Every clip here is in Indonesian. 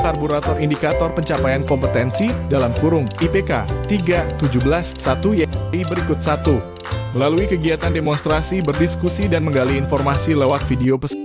karburator indikator pencapaian kompetensi dalam kurung IPK 3.17.1 YI berikut 1. Melalui kegiatan demonstrasi, berdiskusi, dan menggali informasi lewat video pesan.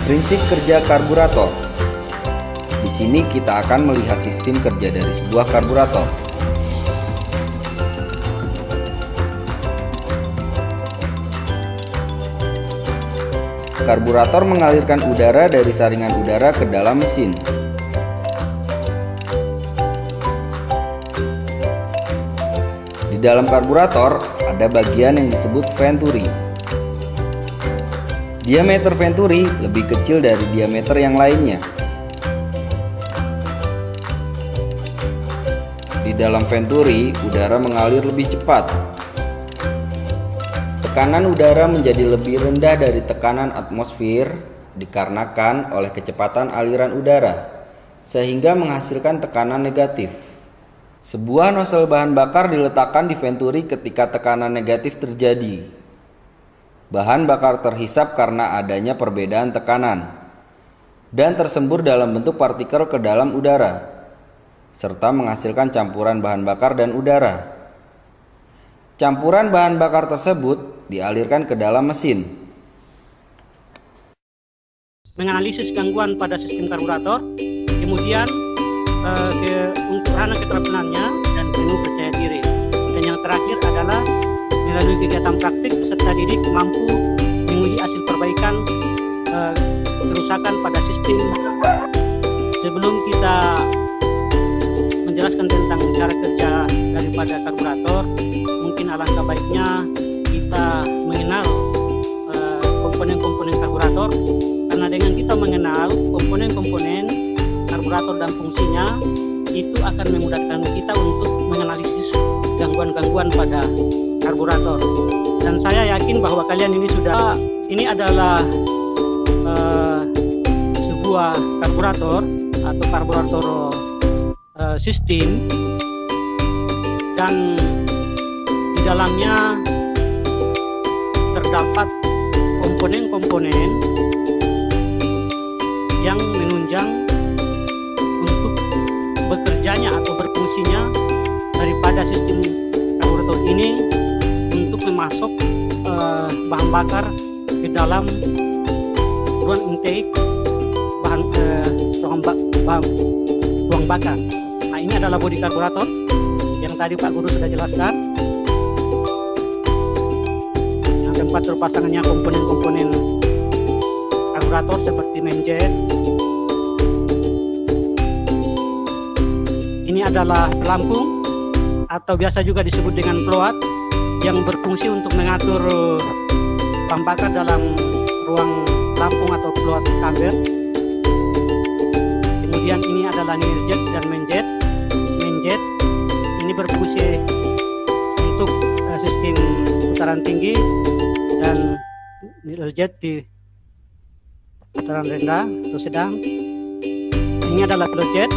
Prinsip kerja karburator. Di sini kita akan melihat sistem kerja dari sebuah karburator. Karburator mengalirkan udara dari saringan udara ke dalam mesin. Di dalam karburator ada bagian yang disebut venturi. Diameter venturi lebih kecil dari diameter yang lainnya. Di dalam venturi, udara mengalir lebih cepat. Tekanan udara menjadi lebih rendah dari tekanan atmosfer dikarenakan oleh kecepatan aliran udara, sehingga menghasilkan tekanan negatif. Sebuah nozzle bahan bakar diletakkan di venturi ketika tekanan negatif terjadi. Bahan bakar terhisap karena adanya perbedaan tekanan dan tersembur dalam bentuk partikel ke dalam udara, serta menghasilkan campuran bahan bakar dan udara. Campuran bahan bakar tersebut dialirkan ke dalam mesin. Menganalisis gangguan pada sistem karburator, kemudian untuk hana keterampilannya dan penuh percaya diri. Dan yang terakhir adalah melalui kegiatan praktik peserta didik mampu menguji hasil perbaikan kerusakan pada sistem. Sebelum kita menjelaskan tentang cara kerja daripada karburator, mungkin alangkah baiknya kita mengenal komponen-komponen karburator, karena dengan kita mengenal komponen-komponen karburator dan fungsinya, itu akan memudahkan kita untuk menganalisis gangguan-gangguan pada karburator. Dan saya yakin bahwa kalian ini adalah sebuah karburator atau karburator sistem, dan di dalamnya terdapat komponen-komponen yang menunjang untuk bekerjanya atau berfungsinya daripada sistem karburator ini untuk memasok bahan bakar ke dalam ruang intake ruang bakar. Nah, ini adalah bodi karburator yang tadi Pak Guru sudah jelaskan. tempat terpasangnya komponen-komponen karburator seperti mainjet. Ini adalah pelampung atau biasa juga disebut dengan float yang berfungsi untuk mengatur bahan bakar dalam ruang pelampung atau float chamber. Kemudian ini adalah needle jet dan mainjet. Mainjet ini berfungsi untuk sistem putaran tinggi dan needle jet di putaran rendah atau sedang. Ini adalah float jet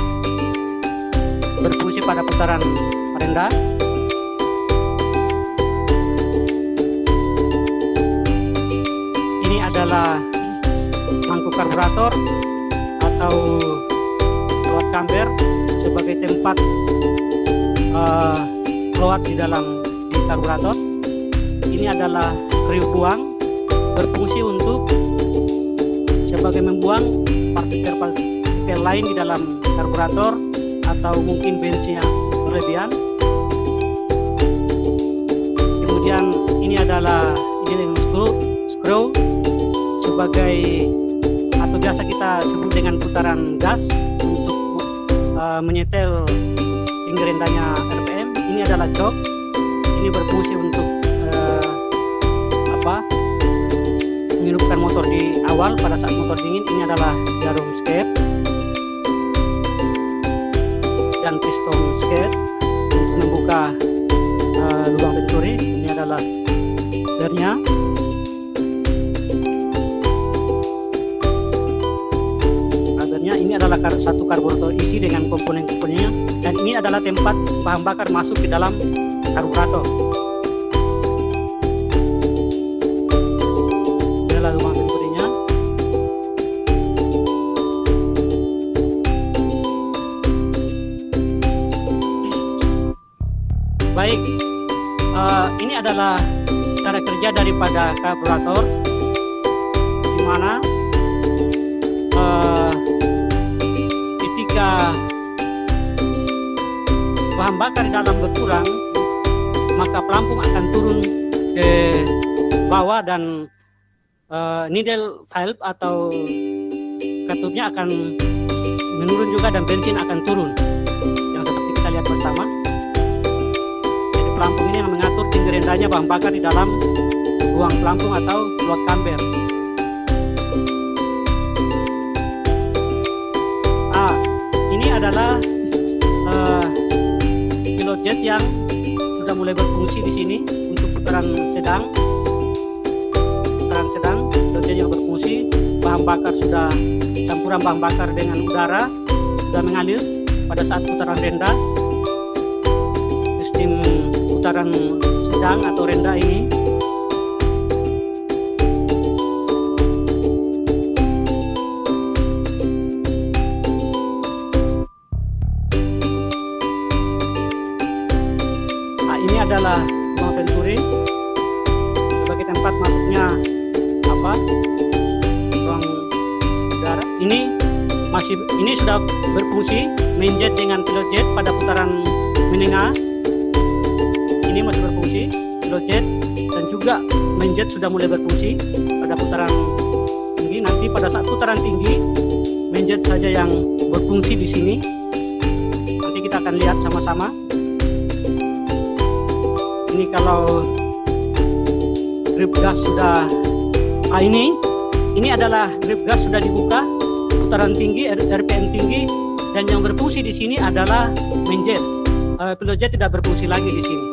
berfungsi pada putaran rendah. Ini adalah mangkuk karburator atau float chamber sebagai tempat float di dalam karburator. Ini adalah skru buang berfungsi untuk sebagai membuang partikel lain di dalam karburator atau mungkin bensinnya berlebihan. Kemudian ini adalah skru sebagai atau biasa kita sebut dengan putaran gas untuk menyetel tinggi rendahnya RPM. Ini adalah jok. Ini berfungsi untuk menghidupkan motor di awal pada saat motor dingin. Ini adalah jarum skate dan piston skate untuk membuka lubang venturi. Ini adalah gearnya. Ini adalah satu karburator isi dengan komponen-komponennya, dan ini adalah tempat bahan bakar masuk ke dalam karburator. Ini adalah lubang venturinya. Baik, ini adalah cara kerja daripada karburator, di mana ketika bahan bakar di dalam berkurang, maka pelampung akan turun ke bawah dan needle valve atau katupnya akan menurun juga dan bensin akan turun, yang seperti kita lihat bersama. Jadi pelampung ini yang mengatur tinggi rendahnya bahan bakar di dalam ruang pelampung atau float chamber. Ini adalah pilot jet yang sudah mulai berfungsi di sini untuk putaran sedang. Pilot jet yang berfungsi, bahan bakar sudah campuran bahan bakar dengan udara sudah mengalir pada saat putaran rendah. Sistem putaran sedang atau rendah ini adalah ruang venturi sebagai tempat masuknya ruang udara. Ini sudah berfungsi main jet dengan pilot jet pada putaran menengah. Ini masih berfungsi pilot jet, dan juga main jet sudah mulai berfungsi pada putaran tinggi. Nanti pada saat putaran tinggi main jet saja yang berfungsi di sini. Nanti kita akan lihat sama-sama. Ini kalau grip gas sudah ini adalah grip gas sudah dibuka, putaran tinggi, RPM tinggi, dan yang berfungsi di sini adalah main jet. Pilot jet tidak berfungsi lagi di sini.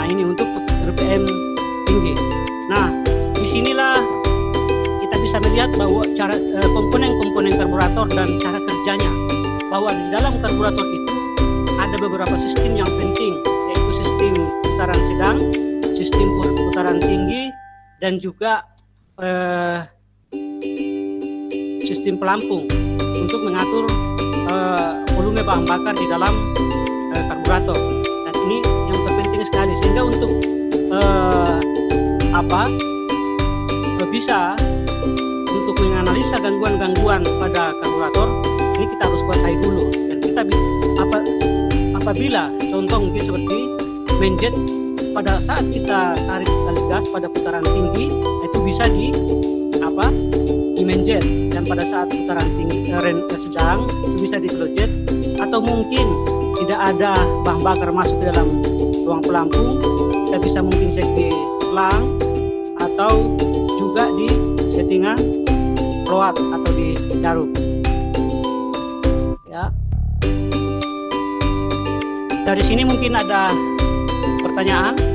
Nah, ini untuk RPM tinggi. Nah, disinilah kita bisa melihat bahwa cara komponen-komponen karburator dan cara kerjanya. Bahwa di dalam karburator itu ada beberapa sistem yang penting, yaitu sistem putaran sedang, sistem putaran tinggi, dan juga sistem pelampung untuk mengatur volume bahan bakar di dalam karburator. Dan ini yang terpenting sekali, sehingga untuk bisa untuk menganalisa gangguan-gangguan pada karburator, ini kita harus kuasai dulu. Dan kita apabila contoh mungkin seperti main jet pada saat kita tarik tali gas pada putaran tinggi itu bisa di main jet, dan pada saat putaran tinggi sedang itu bisa di close jet, atau mungkin tidak ada bahan bakar masuk ke dalam ruang pelampung, kita bisa mungkin cek di selang atau juga di settingan float atau di jarum. Ya. Dari sini mungkin ada pertanyaan.